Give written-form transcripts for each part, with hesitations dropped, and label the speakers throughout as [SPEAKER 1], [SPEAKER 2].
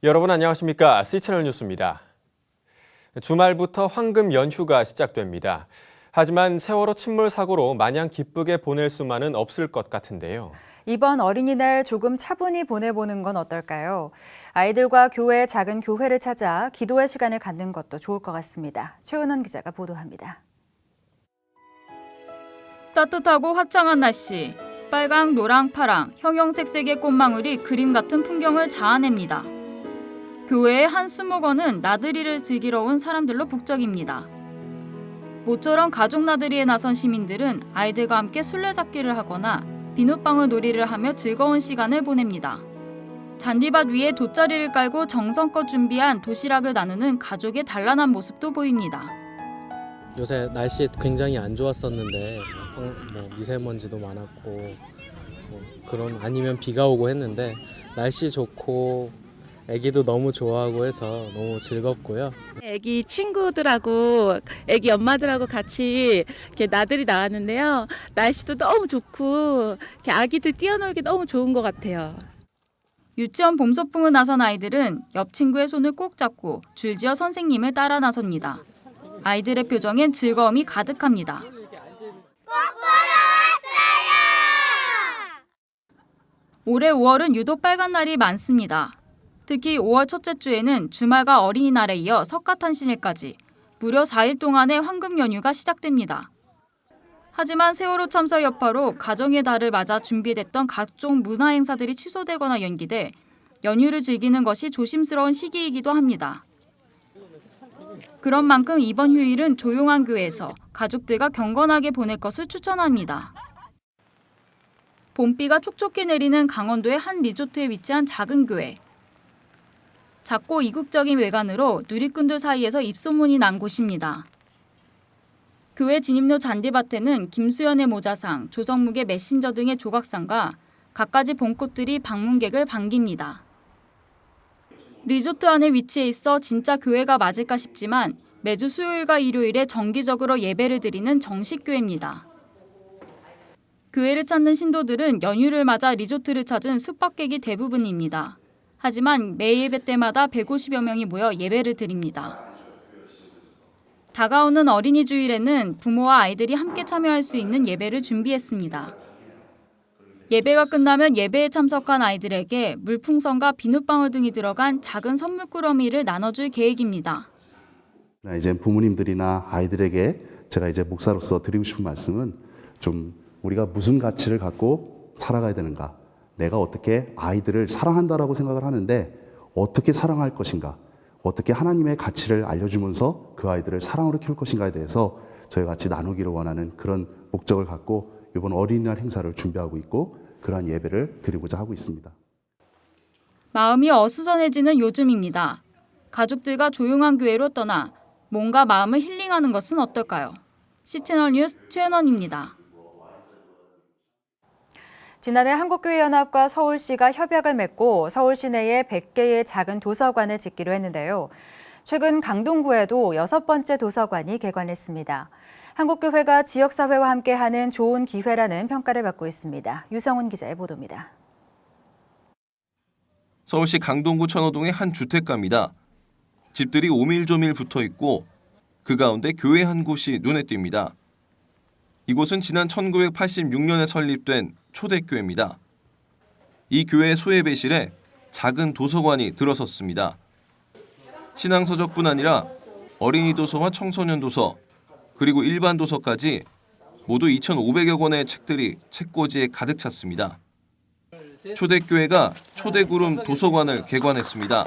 [SPEAKER 1] 여러분 안녕하십니까? C채널 뉴스입니다. 주말부터 황금 연휴가 시작됩니다. 하지만 세월호 침몰 사고로 마냥 기쁘게 보낼 수만은 없을 것 같은데요.
[SPEAKER 2] 이번 어린이날 조금 차분히 보내보는 건 어떨까요? 아이들과 교회의 작은 교회를 찾아 기도의 시간을 갖는 것도 좋을 것 같습니다. 최은원 기자가 보도합니다.
[SPEAKER 3] 따뜻하고 화창한 날씨, 빨강, 노랑, 파랑, 형형색색의 꽃망울이 그림 같은 풍경을 자아냅니다. 교회의 한 수목원은 나들이를 즐기러 온 사람들로 북적입니다. 모처럼 가족 나들이에 나선 시민들은 아이들과 함께 술래잡기를 하거나 비눗방울 놀이를 하며 즐거운 시간을 보냅니다. 잔디밭 위에 돗자리를 깔고 정성껏 준비한 도시락을 나누는 가족의 단란한 모습도 보입니다.
[SPEAKER 4] 요새 날씨 굉장히 안 좋았었는데 미세먼지도 많았고 그런 아니면 비가 오고 했는데 날씨 좋고 애기도 너무 좋아하고 해서 너무 즐겁고요.
[SPEAKER 5] 애기 친구들하고 애기 엄마들하고 같이 이렇게 나들이 나왔는데요. 날씨도 너무 좋고 이렇게 아기들 뛰어놀기 너무 좋은 것 같아요.
[SPEAKER 3] 유치원 봄소풍을 나선 아이들은 옆 친구의 손을 꼭 잡고 줄지어 선생님을 따라 나섭니다. 아이들의 표정엔 즐거움이 가득합니다. 올해 5월은 유독 빨간 날이 많습니다. 특히 5월 첫째 주에는 주말과 어린이날에 이어 석가탄신일까지 무려 4일 동안의 황금 연휴가 시작됩니다. 하지만 세월호 참사 여파로 가정의 달을 맞아 준비됐던 각종 문화 행사들이 취소되거나 연기돼 연휴를 즐기는 것이 조심스러운 시기이기도 합니다. 그런 만큼 이번 휴일은 조용한 교회에서 가족들과 경건하게 보낼 것을 추천합니다. 봄비가 촉촉히 내리는 강원도의 한 리조트에 위치한 작은 교회. 작고 이국적인 외관으로 누리꾼들 사이에서 입소문이 난 곳입니다. 교회 진입로 잔디밭에는 김수현의 모자상, 조성묵의 메신저 등의 조각상과 갖가지 봄꽃들이 방문객을 반깁니다. 리조트 안에 위치해 있어 진짜 교회가 맞을까 싶지만 매주 수요일과 일요일에 정기적으로 예배를 드리는 정식 교회입니다. 교회를 찾는 신도들은 연휴를 맞아 리조트를 찾은 숙박객이 대부분입니다. 하지만 매 예배 때마다 150여 명이 모여 예배를 드립니다. 다가오는 어린이 주일에는 부모와 아이들이 함께 참여할 수 있는 예배를 준비했습니다. 예배가 끝나면 예배에 참석한 아이들에게 물풍선과 비눗방울 등이 들어간 작은 선물 꾸러미를 나눠줄 계획입니다.
[SPEAKER 6] 이제 부모님들이나 아이들에게 제가 이제 목사로서 드리고 싶은 말씀은 좀 우리가 무슨 가치를 갖고 살아가야 되는가, 내가 어떻게 아이들을 사랑한다라고 생각을 하는데 어떻게 사랑할 것인가, 어떻게 하나님의 가치를 알려주면서 그 아이들을 사랑으로 키울 것인가에 대해서 저희가 같이 나누기를 원하는 그런 목적을 갖고 이번 어린이날 행사를 준비하고 있고 그러한 예배를 드리고자 하고 있습니다.
[SPEAKER 3] 마음이 어수선해지는 요즘입니다. 가족들과 조용한 교회로 떠나 몸과 마음을 힐링하는 것은 어떨까요? C채널 뉴스 최은원입니다.
[SPEAKER 2] 지난해 한국교회연합과 서울시가 협약을 맺고 서울 시내에 100개의 작은 도서관을 짓기로 했는데요. 최근 강동구에도 6번째 도서관이 개관했습니다. 한국교회가 지역사회와 함께하는 좋은 기회라는 평가를 받고 있습니다. 유성훈 기자의 보도입니다.
[SPEAKER 7] 서울시 강동구 천호동의 한 주택가입니다. 집들이 오밀조밀 붙어 있고 그 가운데 교회 한 곳이 눈에 띕니다. 이곳은 지난 1986년에 설립된 초대교회입니다. 이 교회의 소예배실에 작은 도서관이 들어섰습니다. 신앙서적뿐 아니라 어린이 도서와 청소년 도서, 그리고 일반 도서까지 모두 2,500여 권의 책들이 책꽂이에 가득 찼습니다. 초대교회가 초대구름 도서관을 개관했습니다.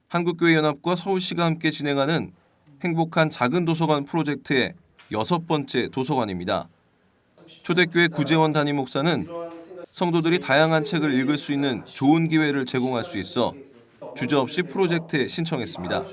[SPEAKER 7] 한국교회연합과 서울시가 함께 진행하는 행복한 작은 도서관 프로젝트의 6번째 도서관입니다. 초대교회 구재원 담임 목사는 성도들이 다양한 책을 읽을 수 있는 좋은 기회를 제공할 수 있어 주저없이 프로젝트에 신청했습니다.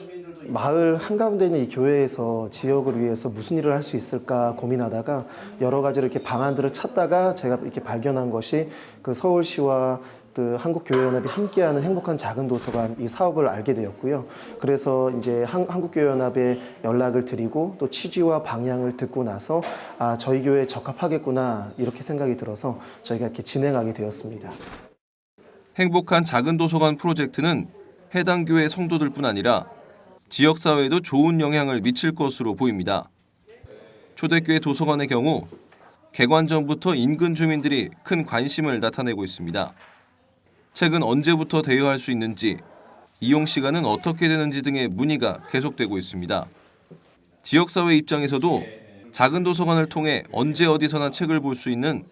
[SPEAKER 8] 마을 한가운데 있는 이 교회에서 지역을 위해서 무슨 일을 할 수 있을까 고민하다가 여러 가지로 이렇게 방안들을 찾다가 제가 이렇게 발견한 것이 그 서울시와 그 한국교회연합이 함께하는 행복한 작은 도서관 이 사업을 알게 되었고요. 그래서 이제 한국교회연합에 연락을 드리고 또 취지와 방향을 듣고 나서 저희 교회에 적합하겠구나 이렇게 생각이 들어서 저희가 이렇게 진행하게 되었습니다.
[SPEAKER 7] 행복한 작은 도서관 프로젝트는 해당 교회 성도들뿐 아니라 지역사회에도 좋은 영향을 미칠 것으로 보입니다. 초대교회 도서관의 경우 개관 전부터 인근 주민들이 큰 관심을 나타내고 있습니다. 책은 언제부터 대여할 수 있는지, 이용 시간은 어떻게 되는지 등의 문의가 계속되고 있습니다. 지역사회 입장에서도 작은 도서관을 통해 언제 어디서나 책을 볼 수 있는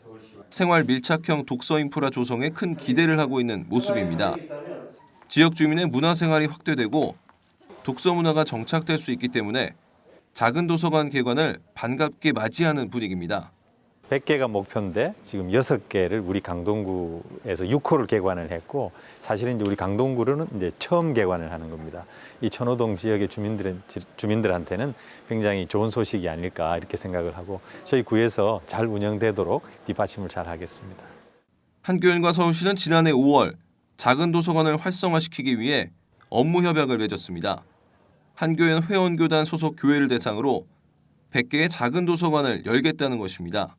[SPEAKER 7] 생활 밀착형 독서 인프라 조성에 큰 기대를 하고 있는 모습입니다. 지역 주민의 문화생활이 확대되고 독서 문화가 정착될 수 있기 때문에 작은 도서관 개관을 반갑게 맞이하는 분위기입니다.
[SPEAKER 9] 100개가 목표인데 지금 6개를 우리 강동구에서 6호를 개관을 했고, 사실은 이제 우리 강동구로는 이제 처음 개관을 하는 겁니다. 이 천호동 지역의 주민들한테는 굉장히 좋은 소식이 아닐까 이렇게 생각을 하고, 저희 구에서 잘 운영되도록 뒷받침을 잘 하겠습니다.
[SPEAKER 7] 한교연과 서울시는 지난해 5월 작은 도서관을 활성화시키기 위해 업무 협약을 맺었습니다. 한교연 회원교단 소속 교회를 대상으로 100개의 작은 도서관을 열겠다는 것입니다.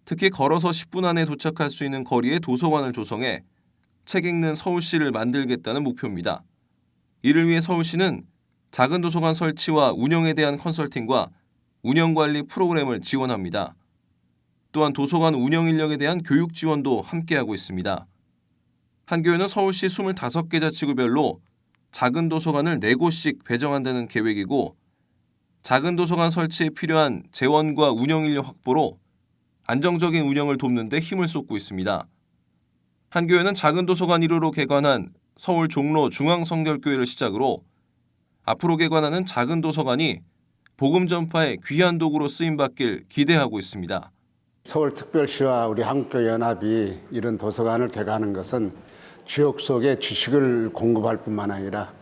[SPEAKER 7] 특히 걸어서 10분 안에 도착할 수 있는 거리에 도서관을 조성해 책 읽는 서울시를 만들겠다는 목표입니다. 이를 위해 서울시는 작은 도서관 설치와 운영에 대한 컨설팅과 운영관리 프로그램을 지원합니다. 또한 도서관 운영 인력에 대한 교육 지원도 함께하고 있습니다. 한교연은 서울시 25개 자치구별로 작은 도서관을 4곳씩 배정한다는 계획이고, 작은 도서관 설치에 필요한 재원과 운영 인력 확보로 안정적인 운영을 돕는 데 힘을 쏟고 있습니다. 한교연은 작은 도서관 1호로 개관한 서울 종로 중앙성결교회를 시작으로 앞으로 개관하는 작은 도서관이 복음 전파의 귀한 도구로 쓰임받길 기대하고 있습니다.
[SPEAKER 10] 서울특별시와 우리 한국교연합이 이런 도서관을 개관하는 것은 지역 속에 지식을 공급할 뿐만 아니라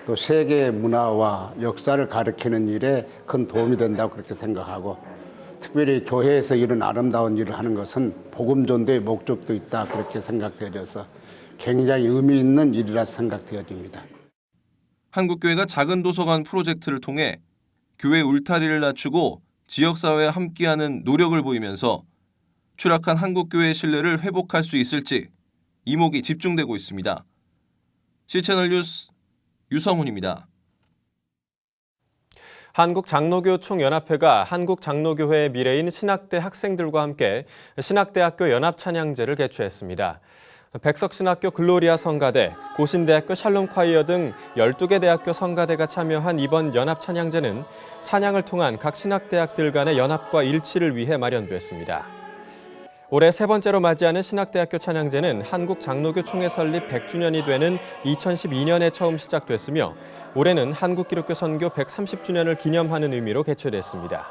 [SPEAKER 10] 또 세계의 문화와 역사를 가리키는 일에 큰 도움이 된다고 그렇게 생각하고, 특별히 교회에서 이런 아름다운 일을 하는 것은 복음 전도의 목적도 있다 그렇게 생각되어져서 굉장히 의미 있는 일이라 생각되어집니다.
[SPEAKER 7] 한국교회가 작은 도서관 프로젝트를 통해 교회 울타리를 낮추고 지역사회와 함께하는 노력을 보이면서 추락한 한국교회의 신뢰를 회복할 수 있을지 이목이 집중되고 있습니다. C채널 뉴스 유성훈입니다.
[SPEAKER 1] 한국장로교 총연합회가 한국장로교회의 미래인 신학대 학생들과 함께 신학대학교 연합찬양제를 개최했습니다. 백석신학교 글로리아 성가대, 고신대학교 샬롬콰이어 등 12개 대학교 성가대가 참여한 이번 연합찬양제는 찬양을 통한 각 신학대학들 간의 연합과 일치를 위해 마련됐습니다. 올해 세 번째로 맞이하는 신학대학교 찬양제는 한국장로교 총회 설립 100주년이 되는 2012년에 처음 시작됐으며, 올해는 한국기독교 선교 130주년을 기념하는 의미로 개최됐습니다.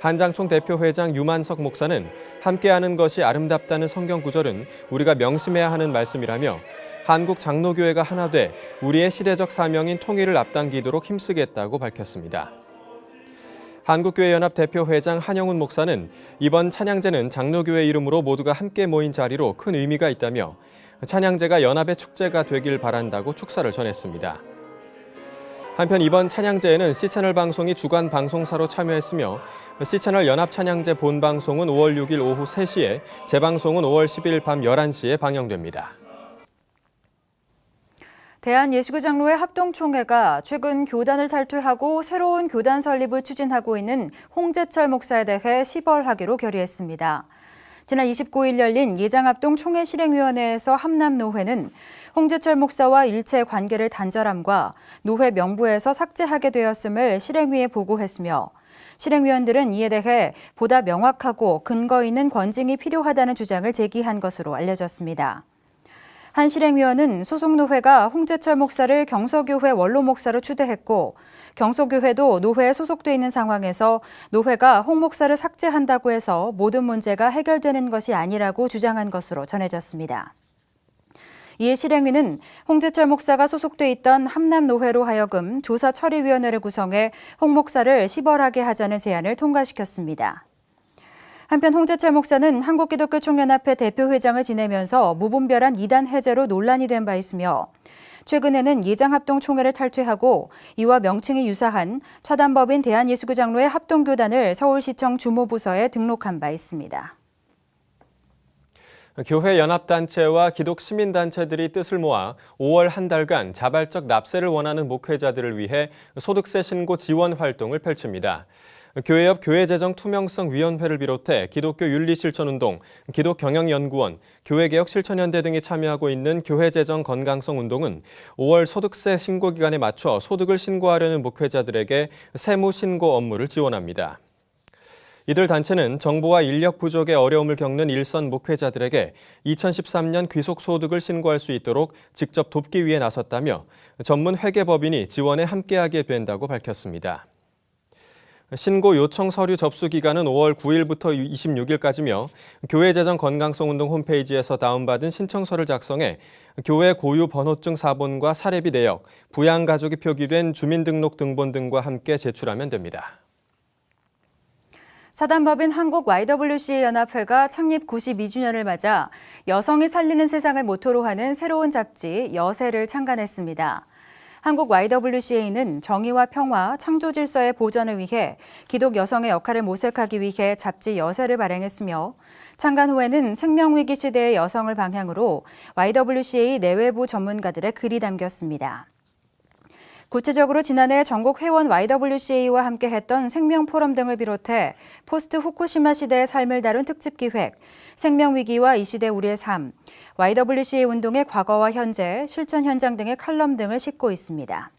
[SPEAKER 1] 한장총 대표회장 유만석 목사는 함께하는 것이 아름답다는 성경 구절은 우리가 명심해야 하는 말씀이라며, 한국장로교회가 하나 돼 우리의 시대적 사명인 통일을 앞당기도록 힘쓰겠다고 밝혔습니다. 한국교회연합 대표회장 한영훈 목사는 이번 찬양제는 장로교회 이름으로 모두가 함께 모인 자리로 큰 의미가 있다며, 찬양제가 연합의 축제가 되길 바란다고 축사를 전했습니다. 한편 이번 찬양제에는 C채널 방송이 주간 방송사로 참여했으며, C채널 연합찬양제 본방송은 5월 6일 오후 3시에, 재방송은 5월 10일 밤 11시에 방영됩니다.
[SPEAKER 2] 대한예수교장로회 합동총회가 최근 교단을 탈퇴하고 새로운 교단 설립을 추진하고 있는 홍재철 목사에 대해 시벌하기로 결의했습니다. 지난 29일 열린 예장합동 총회 실행위원회에서 함남노회는 홍재철 목사와 일체 관계를 단절함과 노회 명부에서 삭제하게 되었음을 실행위에 보고했으며, 실행위원들은 이에 대해 보다 명확하고 근거 있는 권징이 필요하다는 주장을 제기한 것으로 알려졌습니다. 한 실행위원은 소속 노회가 홍재철 목사를 경서교회 원로 목사로 추대했고, 경서교회도 노회에 소속돼 있는 상황에서 노회가 홍 목사를 삭제한다고 해서 모든 문제가 해결되는 것이 아니라고 주장한 것으로 전해졌습니다. 이에 실행위는 홍재철 목사가 소속돼 있던 함남노회로 하여금 조사처리위원회를 구성해 홍 목사를 시벌하게 하자는 제안을 통과시켰습니다. 한편 홍재철 목사는 한국기독교총연합회 대표회장을 지내면서 무분별한 이단 해제로 논란이 된 바 있으며, 최근에는 예장합동 총회를 탈퇴하고 이와 명칭이 유사한 차단법인 대한예수교장로회 합동교단을 서울시청 주무부서에 등록한 바 있습니다.
[SPEAKER 1] 교회 연합단체와 기독 시민단체들이 뜻을 모아 5월 한 달간 자발적 납세를 원하는 목회자들을 위해 소득세 신고 지원 활동을 펼칩니다. 교회 옆 교회재정투명성위원회를 비롯해 기독교 윤리실천운동, 기독경영연구원, 교회개혁실천연대 등이 참여하고 있는 교회재정건강성운동은 5월 소득세 신고 기간에 맞춰 소득을 신고하려는 목회자들에게 세무 신고 업무를 지원합니다. 이들 단체는 정보와 인력 부족의 어려움을 겪는 일선 목회자들에게 2013년 귀속소득을 신고할 수 있도록 직접 돕기 위해 나섰다며 전문 회계법인이 지원에 함께하게 된다고 밝혔습니다. 신고 요청 서류 접수 기간은 5월 9일부터 26일까지며 교회재정건강성운동 홈페이지에서 다운받은 신청서를 작성해 교회 고유 번호증 4본과 사례비 내역, 부양가족이 표기된 주민등록등본 등과 함께 제출하면 됩니다.
[SPEAKER 2] 사단법인 한국 YWCA 연합회가 창립 92주년을 맞아 여성이 살리는 세상을 모토로 하는 새로운 잡지 여세를 창간했습니다. 한국 YWCA는 정의와 평화, 창조 질서의 보전을 위해 기독 여성의 역할을 모색하기 위해 잡지 여세를 발행했으며 창간 후에는 생명위기 시대의 여성을 방향으로 YWCA 내외부 전문가들의 글이 담겼습니다. 구체적으로 지난해 전국 회원 YWCA와 함께했던 생명포럼 등을 비롯해 포스트 후쿠시마 시대의 삶을 다룬 특집기획, 생명위기와 이 시대 우리의 삶, YWCA 운동의 과거와 현재, 실천 현장 등의 칼럼 등을 싣고 있습니다.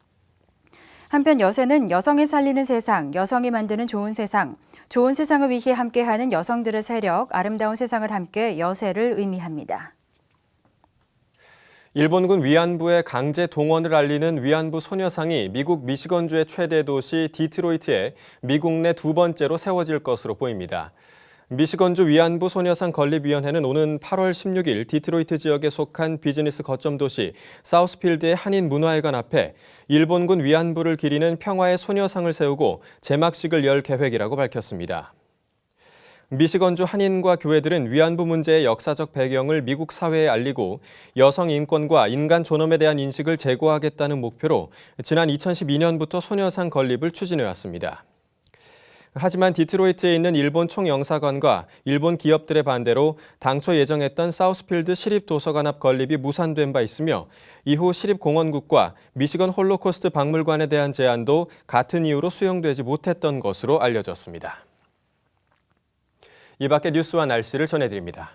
[SPEAKER 2] 한편 여세는 여성이 살리는 세상, 여성이 만드는 좋은 세상을 위해 함께하는 여성들의 세력, 아름다운 세상을 함께 여세를 의미합니다.
[SPEAKER 1] 일본군 위안부의 강제 동원을 알리는 위안부 소녀상이 미국 미시건주의 최대 도시 디트로이트에 미국 내 두 번째로 세워질 것으로 보입니다. 미시건주 위안부 소녀상 건립위원회는 오는 8월 16일 디트로이트 지역에 속한 비즈니스 거점 도시 사우스필드의 한인문화회관 앞에 일본군 위안부를 기리는 평화의 소녀상을 세우고 제막식을 열 계획이라고 밝혔습니다. 미시건주 한인과 교회들은 위안부 문제의 역사적 배경을 미국 사회에 알리고 여성 인권과 인간 존엄에 대한 인식을 제고하겠다는 목표로 지난 2012년부터 소녀상 건립을 추진해왔습니다. 하지만 디트로이트에 있는 일본 총영사관과 일본 기업들의 반대로 당초 예정했던 사우스필드 시립도서관 앞 건립이 무산된 바 있으며 이후 시립공원국과 미시건 홀로코스트 박물관에 대한 제안도 같은 이유로 수용되지 못했던 것으로 알려졌습니다. 이 밖의 뉴스와 날씨를 전해드립니다.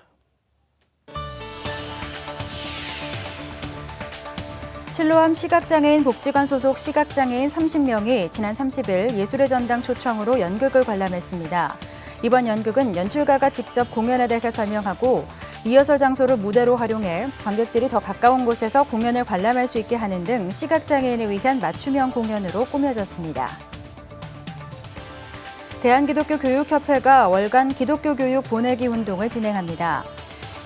[SPEAKER 2] 실로암 시각장애인 복지관 소속 시각장애인 30명이 지난 30일 예술의 전당 초청으로 연극을 관람했습니다. 이번 연극은 연출가가 직접 공연에 대해 설명하고 리허설 장소를 무대로 활용해 관객들이 더 가까운 곳에서 공연을 관람할 수 있게 하는 등 시각장애인을 위한 맞춤형 공연으로 꾸며졌습니다. 대한기독교교육협회가 월간 기독교 교육 보내기 운동을 진행합니다.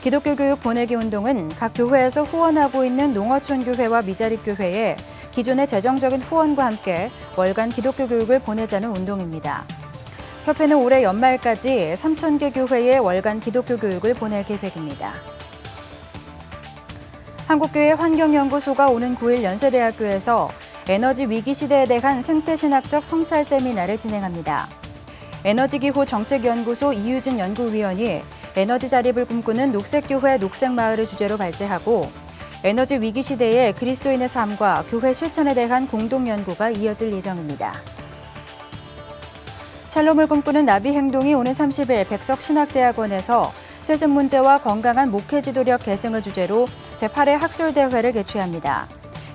[SPEAKER 2] 기독교 교육 보내기 운동은 각 교회에서 후원하고 있는 농어촌 교회와 미자립 교회에 기존의 재정적인 후원과 함께 월간 기독교 교육을 보내자는 운동입니다. 협회는 올해 연말까지 3,000개 교회에 월간 기독교 교육을 보낼 계획입니다. 한국교회 환경연구소가 오는 9일 연세대학교에서 에너지 위기 시대에 대한 생태신학적 성찰 세미나를 진행합니다. 에너지기후 정책연구소 이유진 연구위원이 에너지 자립을 꿈꾸는 녹색교회 녹색마을을 주제로 발제하고 에너지 위기 시대의 그리스도인의 삶과 교회 실천에 대한 공동연구가 이어질 예정입니다. 샬롬을 꿈꾸는 나비 행동이 오는 30일 백석신학대학원에서 세습 문제와 건강한 목회 지도력 계승을 주제로 제8회 학술대회를 개최합니다.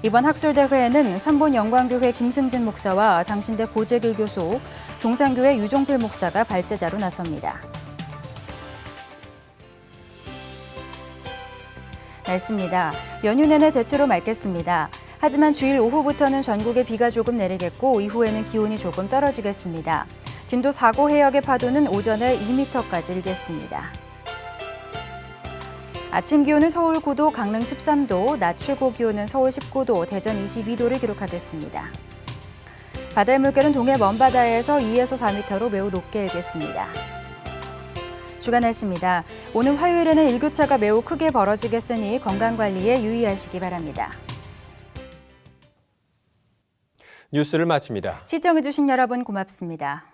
[SPEAKER 2] 이번 학술대회에는 삼본 영광교회 김승진 목사와 장신대 고재길 교수, 동산교회 유종필 목사가 발제자로 나섭니다. 날씨입니다. 연휴 내내 대체로 맑겠습니다. 하지만 주일 오후부터는 전국에 비가 조금 내리겠고 이후에는 기온이 조금 떨어지겠습니다. 진도 4고 해역의 파도는 오전에 2m까지 일겠습니다. 아침 기온은 서울 9도, 강릉 13도, 낮 최고 기온은 서울 19도, 대전 22도를 기록하겠습니다. 바다의 물결은 동해 먼바다에서 2에서 4m로 매우 높게 일겠습니다. 주간 날씨입니다. 오늘 화요일에는 일교차가 매우 크게 벌어지겠으니 건강관리에 유의하시기 바랍니다.
[SPEAKER 1] 뉴스를 마칩니다.
[SPEAKER 2] 시청해주신 여러분 고맙습니다.